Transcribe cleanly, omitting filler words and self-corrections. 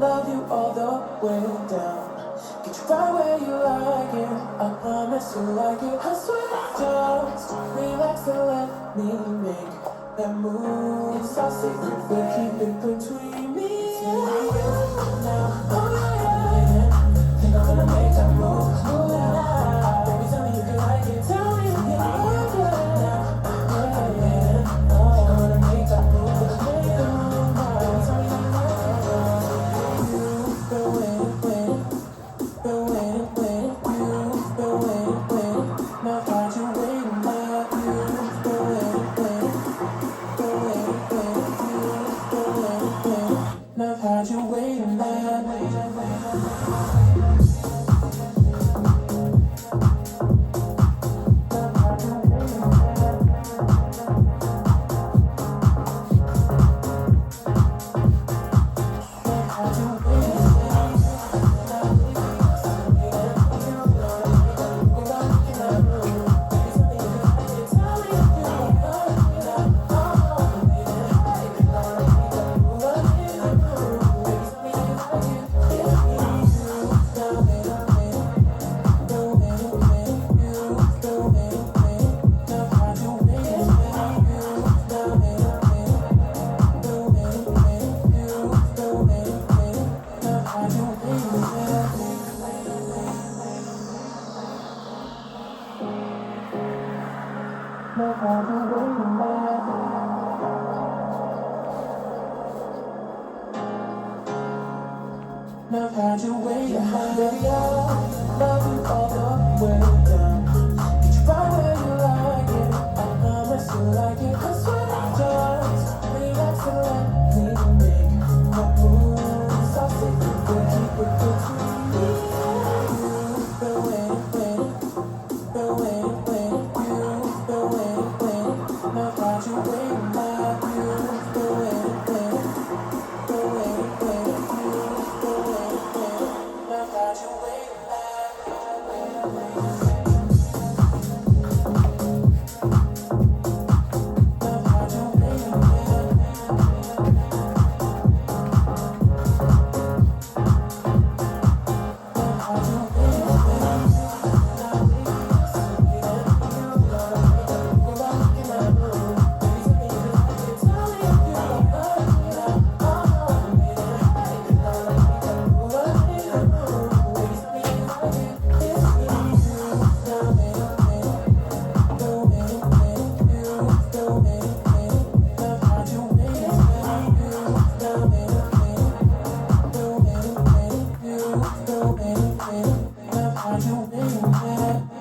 love you all the way down. Get you right where you like it, I promise you like it. I swear, just relax and let me make that move. It's our secret, we keep it between me and you. Now, oh yeah, think I'm gonna make that move. Now, baby, tell me if you like it. Tell me if you like it. Now, oh yeah, think I'm gonna make that move. Baby, tell me if you like it. You've been waiting. Been waiting, you've been waiting. Now I've had you waiting, but you've been waiting, you've been waiting. Now I've had you waiting, Now I've had you waiting, baby, I love you all the way down. Get you right where you like it, I promise you like it. I swear, just relax and let me make that move. It's our secret, we'll keep it between me and you. You've been waiting, been waiting, you've been waiting. Now I've had you waiting, but you've been waiting, been waiting. I've had you waiting,